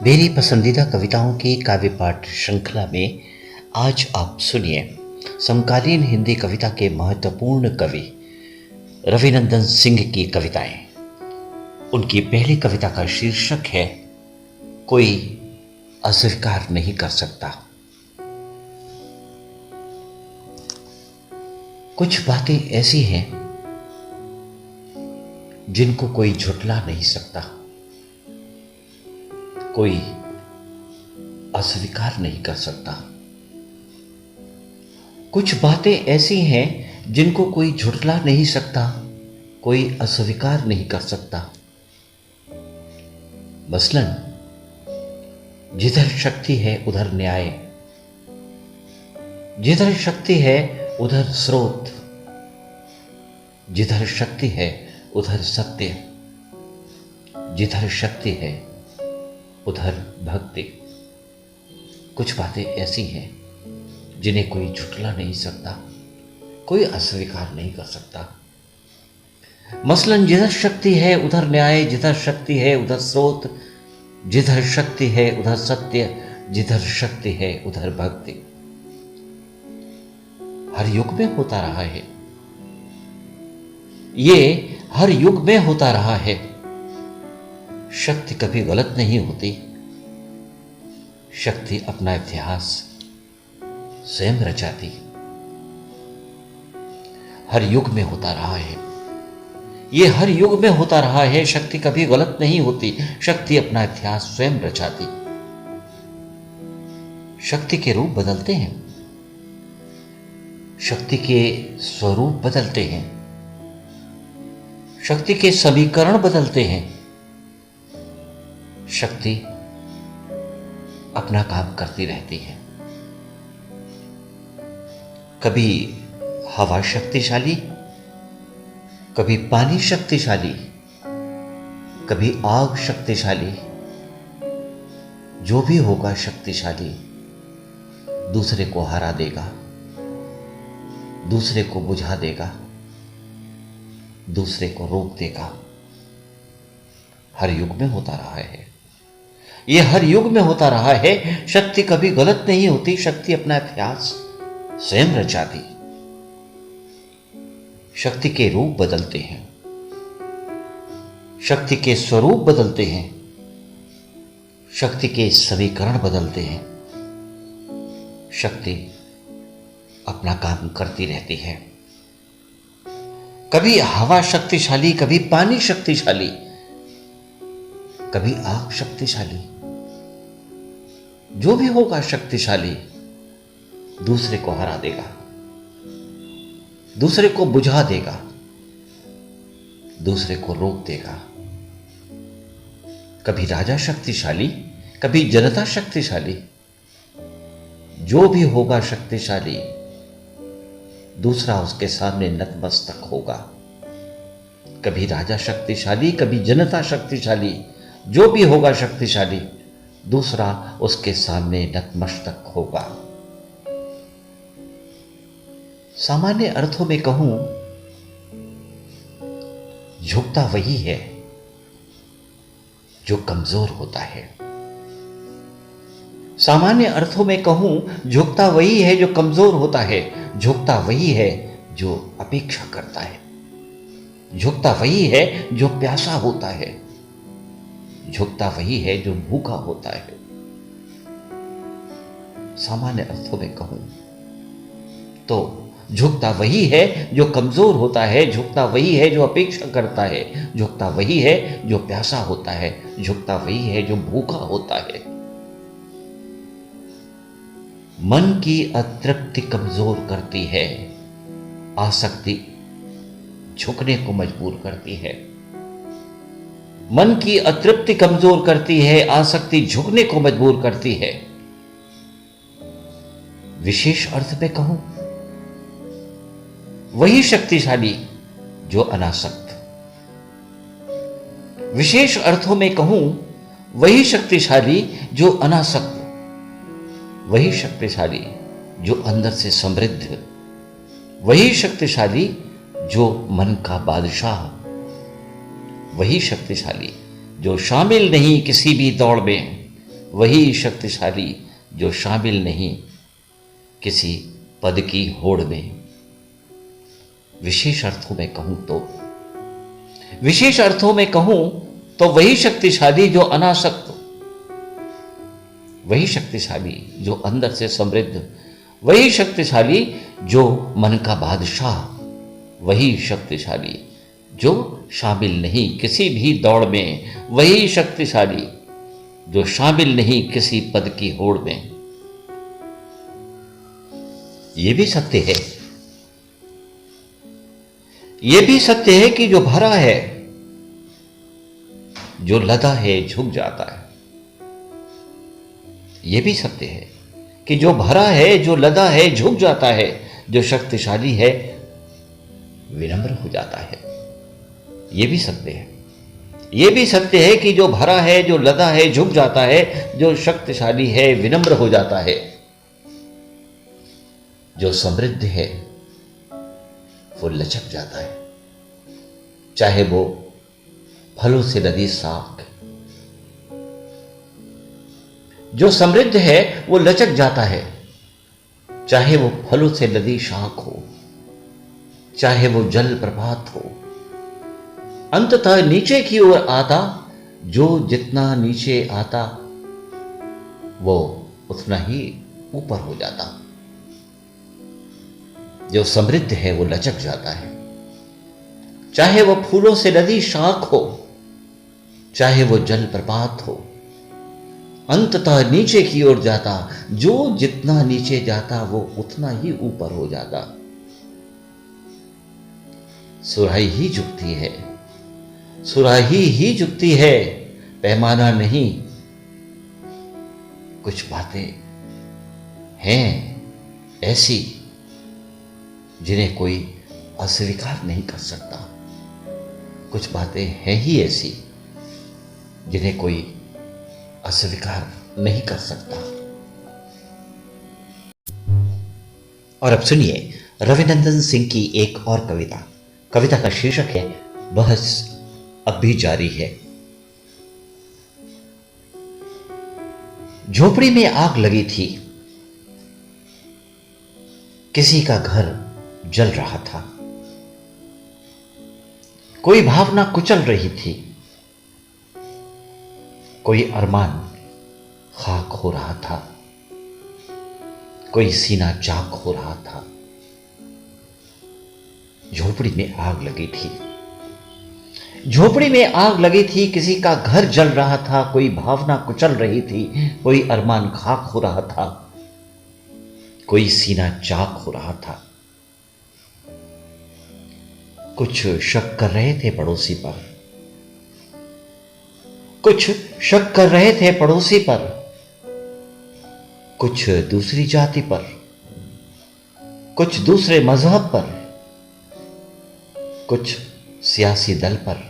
मेरी पसंदीदा कविताओं की काव्य पाठ श्रृंखला में आज आप सुनिए समकालीन हिंदी कविता के महत्वपूर्ण कवि रविनंदन सिंह की कविताएं। उनकी पहली कविता का शीर्षक है कोई अस्वीकार नहीं कर सकता। कुछ बातें ऐसी हैं जिनको कोई झुठला नहीं सकता, कोई अस्वीकार नहीं कर सकता। कुछ बातें ऐसी हैं जिनको कोई झुठला नहीं सकता, कोई अस्वीकार नहीं कर सकता। मसलन जिधर शक्ति है उधर न्याय, जिधर शक्ति है उधर स्रोत, जिधर शक्ति है उधर सत्य, जिधर शक्ति है उधर भक्ति। कुछ बातें ऐसी हैं जिन्हें कोई झुठला नहीं सकता, कोई अस्वीकार नहीं कर सकता। मसलन जिधर शक्ति है उधर न्याय, जिधर शक्ति है उधर स्रोत, जिधर शक्ति है उधर सत्य, जिधर शक्ति है उधर भक्ति। हर युग में होता रहा है, ये हर युग में होता रहा है। शक्ति कभी गलत नहीं होती, शक्ति अपना इतिहास स्वयं रचाती। हर युग में होता रहा है, ये हर युग में होता रहा है। शक्ति कभी गलत नहीं होती, शक्ति अपना इतिहास स्वयं रचाती। शक्ति के रूप बदलते हैं, शक्ति के स्वरूप बदलते हैं, शक्ति के समीकरण बदलते हैं। शक्ति अपना काम करती रहती है। कभी हवा शक्तिशाली, कभी पानी शक्तिशाली, कभी आग शक्तिशाली। जो भी होगा शक्तिशाली दूसरे को हरा देगा, दूसरे को बुझा देगा, दूसरे को रोक देगा। हर युग में होता रहा है, ये हर युग में होता रहा है। शक्ति कभी गलत नहीं होती, शक्ति अपना इतिहास स्वयं रचाती। शक्ति के रूप बदलते हैं, शक्ति के स्वरूप बदलते हैं, शक्ति के समीकरण बदलते हैं। शक्ति अपना काम करती रहती है। कभी हवा शक्तिशाली, कभी पानी शक्तिशाली, कभी आग शक्तिशाली। जो भी होगा शक्तिशाली दूसरे को हरा देगा, दूसरे को बुझा देगा, दूसरे को रोक देगा। कभी राजा शक्तिशाली, कभी जनता शक्तिशाली। जो भी होगा शक्तिशाली दूसरा उसके सामने नतमस्तक होगा। कभी राजा शक्तिशाली, कभी जनता शक्तिशाली। जो भी होगा शक्तिशाली दूसरा उसके सामने नतमस्तक होगा। सामान्य अर्थों में कहूं, झुकता वही है जो कमजोर होता है। सामान्य अर्थों में कहूं, झुकता वही है जो कमजोर होता है। झुकता वही है जो अपेक्षा करता है। झुकता वही है जो प्यासा होता है। झुकता वही है जो भूखा होता है। सामान्य अर्थों में कहूं तो झुकता वही है जो कमजोर होता है, झुकता वही है जो अपेक्षा करता है, झुकता वही है जो प्यासा होता है, झुकता वही है जो भूखा होता है। मन की अतृप्ति कमजोर करती है, आसक्ति झुकने को मजबूर करती है। मन की अतृप्ति कमजोर करती है, आसक्ति झुकने को मजबूर करती है। विशेष अर्थ में कहूं, वही शक्तिशाली जो अनासक्त। विशेष अर्थों में कहूं, वही शक्तिशाली जो अनासक्त, वही शक्तिशाली जो अंदर से समृद्ध, वही शक्तिशाली जो मन का बादशाह, वही शक्तिशाली जो शामिल नहीं किसी भी दौड़ में, वही शक्तिशाली जो शामिल नहीं किसी पद की होड़ में। विशेष अर्थों में कहूं तो वही शक्तिशाली जो अनासक्त, वही शक्तिशाली जो अंदर से समृद्ध, वही शक्तिशाली जो मन का बादशाह, वही शक्तिशाली जो शामिल नहीं किसी भी दौड़ में, वही शक्तिशाली जो शामिल नहीं किसी पद की होड़ में। यह भी सत्य है, यह भी सत्य है कि जो भरा है, जो लदा है, झुक जाता है। यह भी सत्य है कि जो भरा है, जो लदा है, झुक जाता है। जो शक्तिशाली है विनम्र हो जाता है। यह भी सत्य है, यह भी सत्य है कि जो भरा है, जो लदा है, झुक जाता है। जो शक्तिशाली है विनम्र हो जाता है। जो समृद्ध है वो लचक जाता है, चाहे वो फलों से लदी साख। जो समृद्ध है वो लचक जाता है, चाहे वो फलों से लदी शाख हो, चाहे वो जल प्रपात हो। अंततः नीचे की ओर आता, जो जितना नीचे आता वो उतना ही ऊपर हो जाता। जो समृद्ध है वो लचक जाता है, चाहे वो फूलों से लदी शाख हो, चाहे वो जल प्रपात हो। अंततः नीचे की ओर जाता, जो जितना नीचे जाता वो उतना ही ऊपर हो जाता। सुराही ही झुकती है, सुराही ही झुकती है, पैमाना नहीं। कुछ बातें हैं ऐसी जिन्हें कोई अस्वीकार नहीं कर सकता। कुछ बातें हैं ही ऐसी जिन्हें कोई अस्वीकार नहीं कर सकता। और अब सुनिए रविनंदन सिंह की एक और कविता। कविता का शीर्षक है बहस अब भी जारी है। झोपड़ी में आग लगी थी, किसी का घर जल रहा था। कोई भावना कुचल रही थी, कोई अरमान खाक हो रहा था, कोई सीना चाक हो रहा था। झोपड़ी में आग लगी थी, झोपड़ी में आग लगी थी, किसी का घर जल रहा था। कोई भावना कुचल रही थी, कोई अरमान खाक हो रहा था, कोई सीना चाक हो रहा था। कुछ शक कर रहे थे पड़ोसी पर, कुछ शक कर रहे थे पड़ोसी पर, कुछ दूसरी जाति पर, कुछ दूसरे मजहब पर, कुछ सियासी दल पर,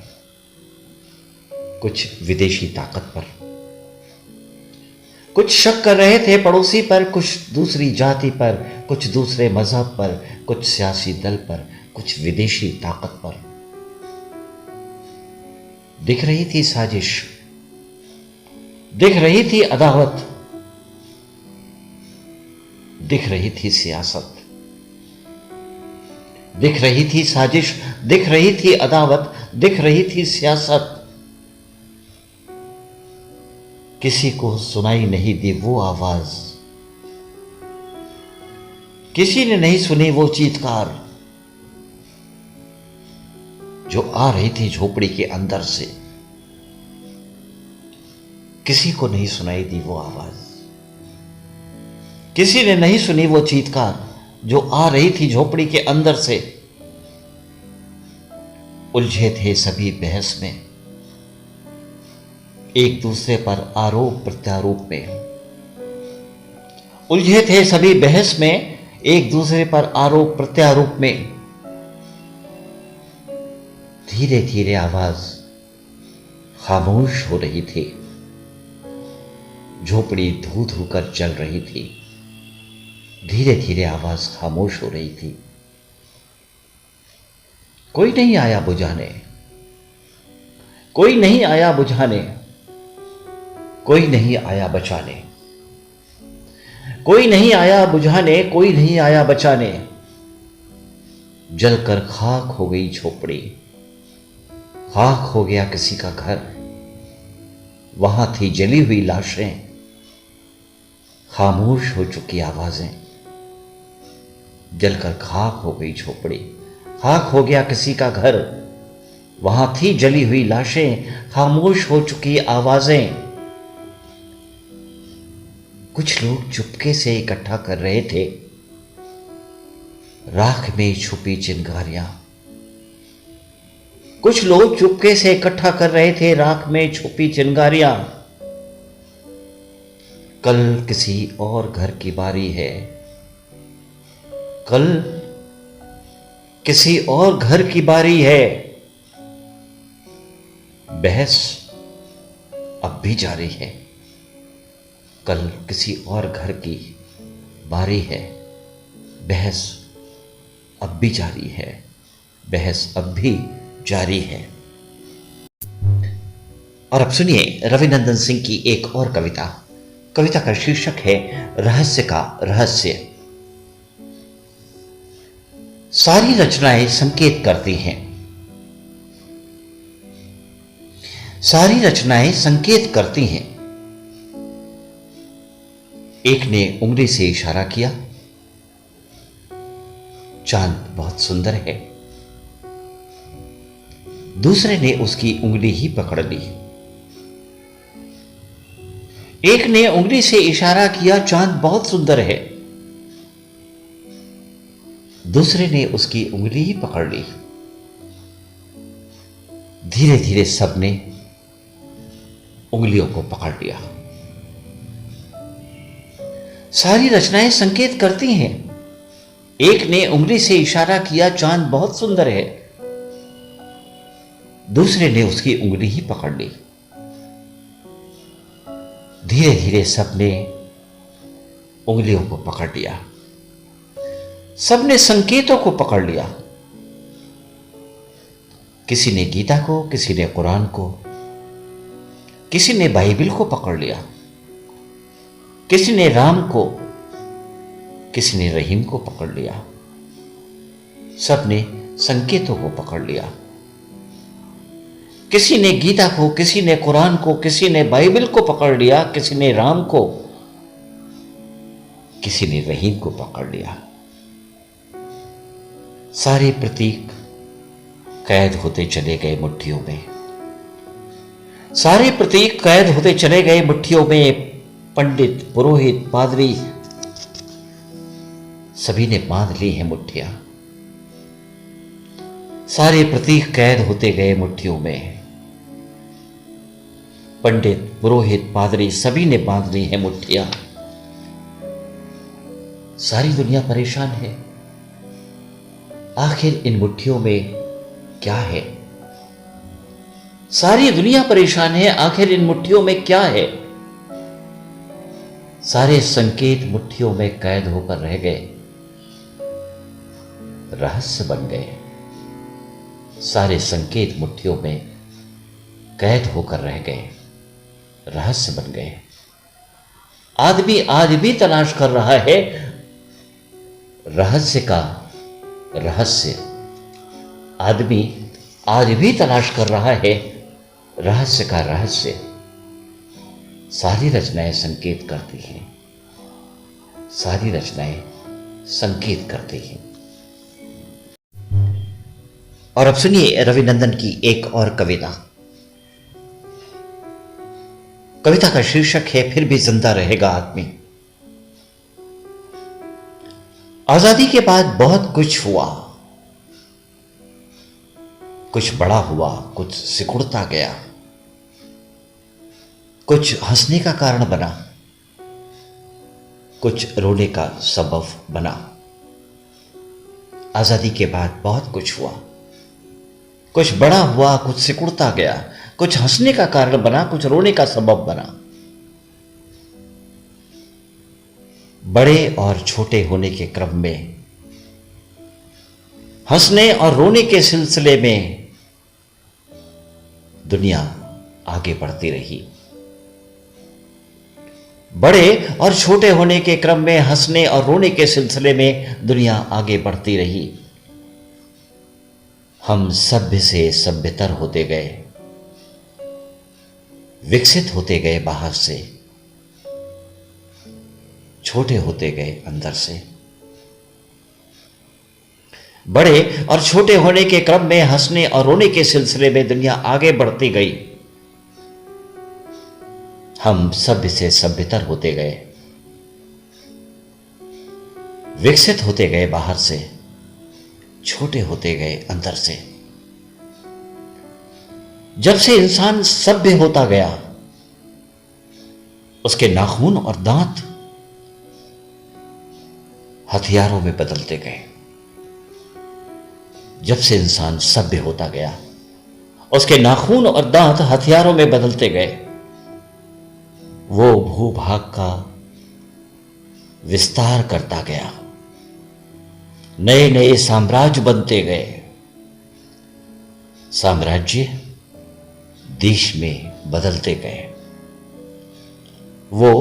कुछ विदेशी ताकत पर। कुछ शक कर रहे थे पड़ोसी पर, कुछ दूसरी जाति पर, कुछ दूसरे मजहब पर, कुछ सियासी दल पर, कुछ विदेशी ताकत पर। दिख रही थी साजिश, दिख रही थी अदावत, दिख रही थी सियासत, दिख रही थी साजिश, दिख रही थी अदावत, दिख रही थी सियासत। किसी को सुनाई नहीं दी वो आवाज, किसी ने नहीं सुनी वो चीत्कार जो आ रही थी झोपड़ी के अंदर से। किसी को नहीं सुनाई दी वो आवाज, किसी ने नहीं सुनी वो चीत्कार जो आ रही थी झोपड़ी के अंदर से। उलझे थे सभी बहस में, एक दूसरे पर आरोप प्रत्यारोप में। उलझे थे सभी बहस में, एक दूसरे पर आरोप प्रत्यारोप में। धीरे धीरे आवाज खामोश हो रही थी, झोपड़ी धू धू कर जल रही थी। धीरे धीरे आवाज खामोश हो रही थी। कोई नहीं आया बुझाने, कोई नहीं आया बुझाने। कोई नहीं आया बचाने, कोई नहीं आया बुझाने, कोई नहीं आया बचाने। जलकर खाक हो गई झोपड़ी, खाक हो गया किसी का घर। वहां थी जली हुई लाशें, खामोश हो चुकी आवाजें। जलकर खाक हो गई झोपड़ी, खाक हो गया किसी का घर। वहां थी जली हुई लाशें, खामोश हो चुकी आवाजें। कुछ लोग चुपके से इकट्ठा कर रहे थे राख में छुपी चिंगारियां। कुछ लोग चुपके से इकट्ठा कर रहे थे राख में छुपी चिंगारियां। कल किसी और घर की बारी है, कल किसी और घर की बारी है। बहस अब भी जारी है, कल किसी और घर की बारी है। बहस अब भी जारी है, बहस अब भी जारी है। और अब सुनिए रविनंदन सिंह की एक और कविता। कविता का शीर्षक है रहस्य का रहस्य। सारी रचनाएं संकेत करती हैं, सारी रचनाएं संकेत करती हैं। एक ने उंगली से इशारा किया, चांद बहुत सुंदर है। दूसरे ने उसकी उंगली ही पकड़ ली। एक ने उंगली से इशारा किया, चांद बहुत सुंदर है। दूसरे ने उसकी उंगली ही पकड़ ली। धीरे धीरे सबने उंगलियों को पकड़ लिया। सारी रचनाएं संकेत करती हैं। एक ने उंगली से इशारा किया, चांद बहुत सुंदर है। दूसरे ने उसकी उंगली ही पकड़ ली। धीरे धीरे सबने उंगलियों को पकड़ लिया। सबने संकेतों को पकड़ लिया। किसी ने गीता को, किसी ने कुरान को, किसी ने बाइबल को पकड़ लिया। किसी ने राम को, किसी ने रहीम को पकड़ लिया। सबने संकेतों को पकड़ लिया। किसी ने गीता को, किसी ने कुरान को, किसी ने बाइबल को पकड़ लिया। किसी ने राम को, किसी ने रहीम को पकड़ लिया। सारे प्रतीक कैद होते चले गए मुट्ठियों में। सारे प्रतीक कैद होते चले गए मुट्ठियों में। पंडित, पुरोहित, पादरी सभी ने बांध ली हैं मुट्ठियां। सारे प्रतीक कैद होते गए मुट्ठियों में। पंडित, पुरोहित, पादरी सभी ने बांध ली हैं मुट्ठियां। सारी दुनिया परेशान है। आखिर इन मुट्ठियों में क्या है? सारी दुनिया परेशान है, आखिर इन मुट्ठियों में क्या है? सारे संकेत मुट्ठियों में कैद होकर रह गए, रहस्य बन गए। सारे संकेत मुट्ठियों में कैद होकर रह गए, रहस्य बन गए। आदमी आज भी तलाश कर रहा है रहस्य का रहस्य। आदमी आज भी तलाश कर रहा है रहस्य का रहस्य। सारी रचनाएं संकेत करती हैं, सारी रचनाएं संकेत करती हैं। और अब सुनिए रविनंदन की एक और कविता। कविता का शीर्षक है फिर भी जिंदा रहेगा आदमी। आजादी के बाद बहुत कुछ हुआ, कुछ बड़ा हुआ, कुछ सिकुड़ता गया, कुछ हंसने का कारण बना, कुछ रोने का सबब बना। आजादी के बाद बहुत कुछ हुआ, कुछ बड़ा हुआ, कुछ सिकुड़ता गया, कुछ हंसने का कारण बना, कुछ रोने का सबब बना। बड़े और छोटे होने के क्रम में, हंसने और रोने के सिलसिले में दुनिया आगे बढ़ती रही। बड़े और छोटे होने के क्रम में हंसने और रोने के सिलसिले में दुनिया आगे बढ़ती रही। हम सभ्य से सभ्यतर होते गए, विकसित होते गए बाहर से, छोटे होते गए अंदर से। बड़े और छोटे होने के क्रम में हंसने और रोने के सिलसिले में दुनिया आगे बढ़ती गई। हम सभ्य से सभ्यतर होते गए, विकसित होते गए बाहर से, छोटे होते गए अंदर से। जब से इंसान सभ्य होता गया, उसके नाखून और दांत हथियारों में बदलते गए। जब से इंसान सभ्य होता गया, उसके नाखून और दांत हथियारों में बदलते गए। वो भूभाग का विस्तार करता गया, नए नए साम्राज्य बनते गए। साम्राज्य देश में बदलते गए। वो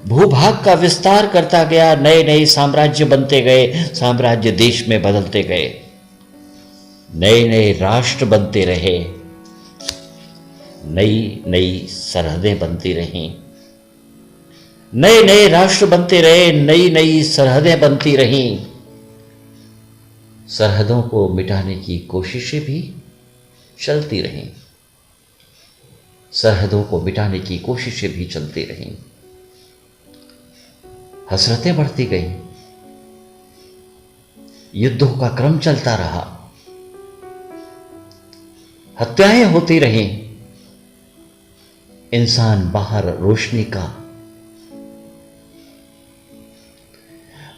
भूभाग का विस्तार करता गया, नए नए साम्राज्य बनते गए। साम्राज्य देश में बदलते गए, नए नए राष्ट्र बनते रहे, नई नई सरहदें बनती रहीं। नए नए राष्ट्र बनते रहे, नई नई सरहदें बनती रहीं। सरहदों को मिटाने की कोशिशें भी चलती रहीं। सरहदों को मिटाने की कोशिशें भी चलती रहीं। हसरतें बढ़ती गईं, युद्धों का क्रम चलता रहा, हत्याएं होती रहीं। इंसान बाहर रोशनी का,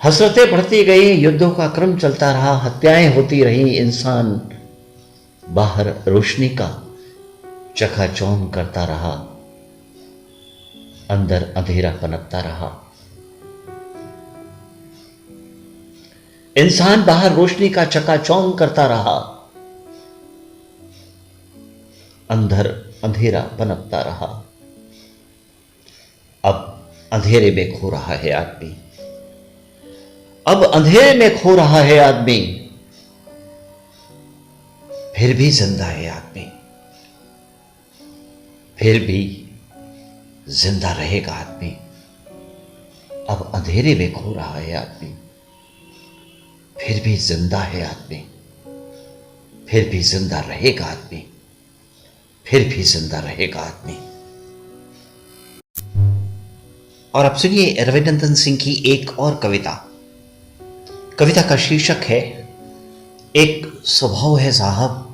हसरतें बढ़ती गई, युद्धों का क्रम चलता रहा, हत्याएं होती रहीं। इंसान बाहर रोशनी का चकाचौंध करता रहा, अंदर अंधेरा पनपता रहा। इंसान बाहर रोशनी का चकाचौंध करता रहा, अंदर अंधेरा पनपता रहा। अब अंधेरे में खो रहा है आदमी, अब अंधेरे में खो रहा है आदमी, फिर भी जिंदा है आदमी, फिर भी जिंदा रहेगा आदमी। अब अंधेरे में खो रहा है आदमी, फिर भी जिंदा है आदमी, फिर भी जिंदा रहेगा आदमी, फिर भी जिंदा रहेगा आदमी। और अब सुनिए रविनंदन सिंह की एक और कविता। कविता का शीर्षक है एक स्वभाव है साहब।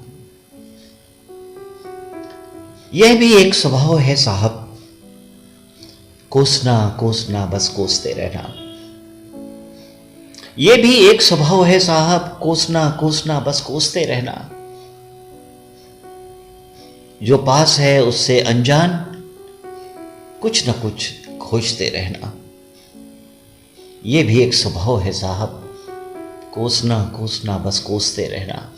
यह भी एक स्वभाव है साहब, कोसना कोसना बस कोसते रहना। यह भी एक स्वभाव है साहब, कोसना कोसना बस कोसते रहना। जो पास है उससे अनजान, कुछ न कुछ खोजते रहना। यह भी एक स्वभाव है साहब, कोसना कोसना बस कोसते रहना।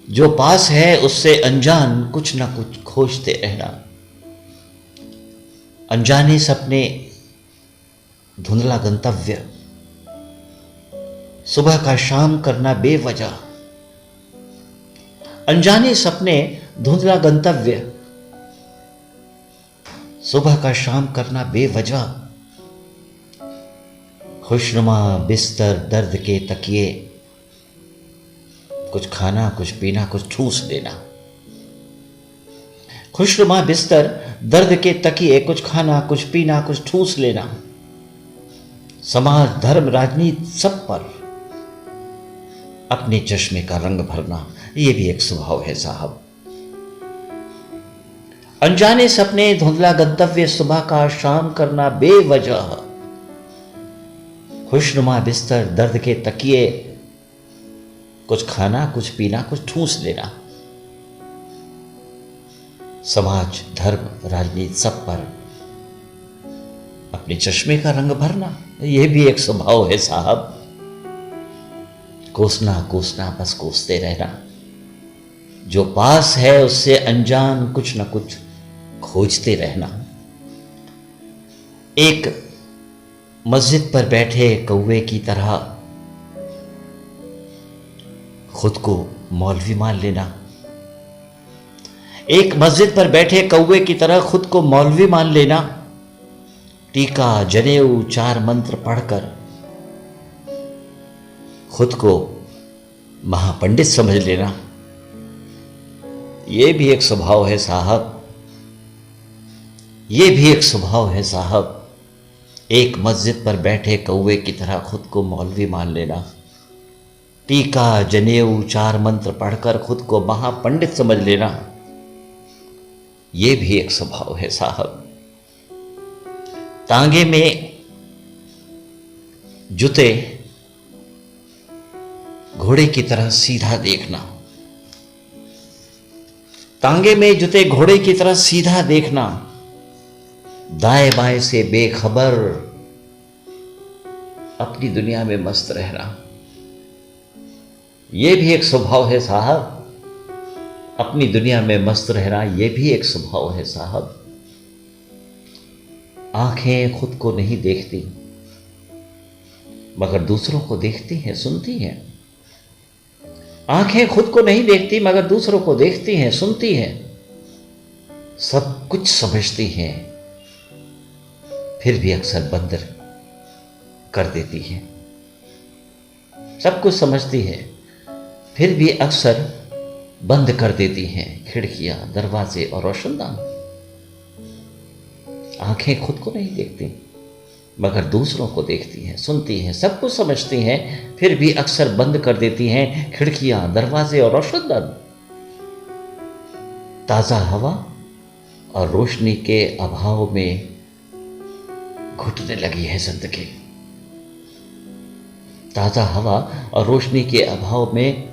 जो पास है उससे अनजान, कुछ ना कुछ खोजते रहना। अनजाने सपने, धुंधला गंतव्य, सुबह का शाम करना बेवजह। अनजाने सपने, धुंधला गंतव्य, सुबह का शाम करना बेवजह। खुशनुमा बिस्तर, दर्द के तकिए, कुछ खाना कुछ पीना कुछ ठूस देना। खुशनुमा बिस्तर, दर्द के तकिए, कुछ खाना कुछ पीना कुछ ठूस लेना। समाज धर्म राजनीति सब पर अपने चश्मे का रंग भरना, यह भी एक स्वभाव है साहब। अनजाने सपने, धुंधला गंतव्य, सुबह का शाम करना बेवजह। खुशनुमा बिस्तर, दर्द के तकिए, कुछ खाना कुछ पीना कुछ ठूस लेना। समाज धर्म राजनीति सब पर अपने चश्मे का रंग भरना, यह भी एक स्वभाव है साहब। कोसना कोसना बस कोसते रहना। जो पास है उससे अनजान, कुछ न कुछ खोजते रहना। एक मस्जिद पर बैठे कौवे की तरह खुद को मौलवी मान लेना, एक मस्जिद पर बैठे कौवे की तरह खुद को मौलवी मान लेना, टीका जनेऊ 4 मंत्र पढ़कर खुद को महापंडित समझ लेना, ये भी एक स्वभाव है साहब, ये भी एक स्वभाव है साहब। एक मस्जिद पर बैठे कौवे की तरह खुद को मौलवी मान लेना, टीका जनेऊ 4 मंत्र पढ़कर खुद को महापंडित समझ लेना, ये भी एक स्वभाव है साहब। तांगे में जुते घोड़े की तरह सीधा देखना, तांगे में जुते घोड़े की तरह सीधा देखना, दाएं बाएं से बेखबर अपनी दुनिया में मस्त रहना, यह भी एक स्वभाव है साहब। अपनी दुनिया में मस्त रहना, यह भी एक स्वभाव है साहब। आंखें खुद को नहीं देखती मगर दूसरों को देखती हैं, सुनती हैं। आंखें खुद को नहीं देखती मगर दूसरों को देखती हैं, सुनती हैं। सब कुछ समझती हैं फिर भी अक्सर बंद कर देती हैं। सब कुछ समझती है फिर भी अक्सर बंद कर देती हैं खिड़कियां, दरवाजे और रोशनदान। आंखें खुद को नहीं देखती मगर दूसरों को देखती हैं, सुनती हैं, सब कुछ समझती हैं फिर भी अक्सर बंद कर देती हैं खिड़कियां, दरवाजे और रोशनदान। ताजा हवा और रोशनी के अभाव में घुटने लगी है जिंदगी। ताजा हवा और रोशनी के अभाव में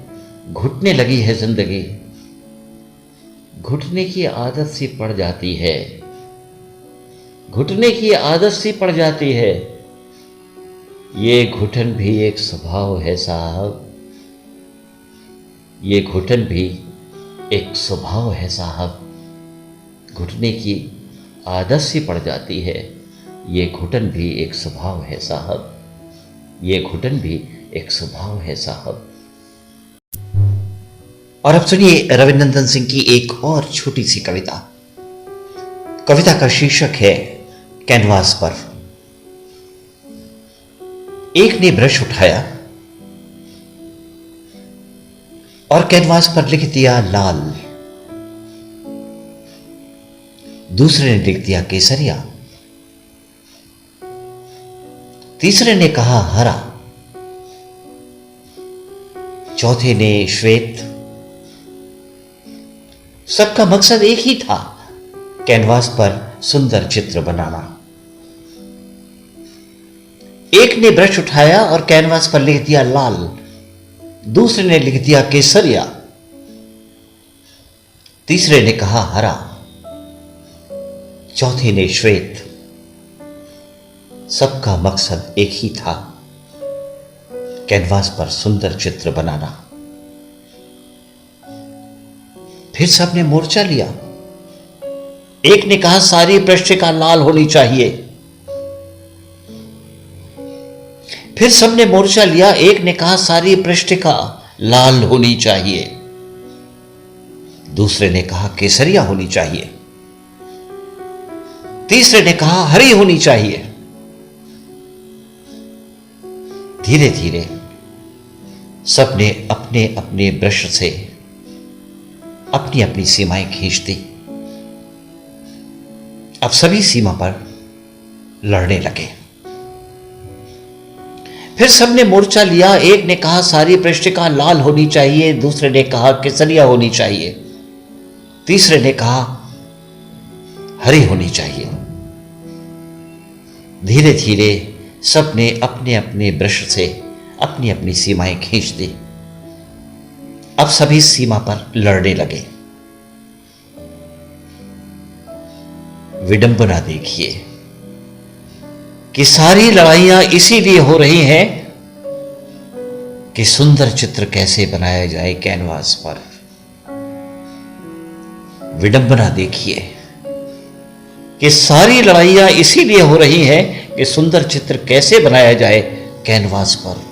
घुटने लगी है जिंदगी। घुटने की आदत सी पड़ जाती है, घुटने की आदत सी पड़ जाती है। ये घुटन भी एक स्वभाव है साहब, ये घुटन भी एक स्वभाव है साहब। घुटने की आदत सी पड़ जाती है, ये घुटन भी एक स्वभाव है साहब, ये घुटन भी एक स्वभाव है साहब। और अब सुनिए रविनंदन सिंह की एक और छोटी सी कविता। कविता का शीर्षक है कैनवास पर। एक ने ब्रश उठाया और कैनवास पर लिख दिया लाल, दूसरे ने लिख दिया केसरिया, तीसरे ने कहा हरा, चौथे ने श्वेत। सबका मकसद एक ही था, कैनवास पर सुंदर चित्र बनाना। एक ने ब्रश उठाया और कैनवास पर लिख दिया लाल, दूसरे ने लिख दिया केसरिया, तीसरे ने कहा हरा, चौथे ने श्वेत। सबका मकसद एक ही था, कैनवास पर सुंदर चित्र बनाना। फिर सबने मोर्चा लिया। एक ने कहा सारी पृष्ठिका लाल होनी चाहिए। फिर सबने मोर्चा लिया। एक ने कहा सारी पृष्ठिका लाल होनी चाहिए। दूसरे ने कहा केसरिया होनी चाहिए। तीसरे ने कहा हरी होनी चाहिए। धीरे धीरे सबने अपने अपने ब्रश से अपनी अपनी सीमाएं खींच दी। अब सभी सीमा पर लड़ने लगे। फिर सबने मोर्चा लिया। एक ने कहा सारी पृष्ठिका लाल होनी चाहिए, दूसरे ने कहा केसरिया होनी चाहिए, तीसरे ने कहा हरी होनी चाहिए। धीरे धीरे सबने अपने अपने ब्रश से अपनी अपनी सीमाएं खींच दी। अब सभी सीमा पर लड़ने लगे। विडंबना देखिए कि सारी लड़ाइयां इसीलिए हो रही हैं कि सुंदर चित्र कैसे बनाया जाए कैनवास पर। विडंबना देखिए ये सारी लड़ाइयाँ इसीलिए हो रही हैं कि सुंदर चित्र कैसे बनाया जाए कैनवास पर।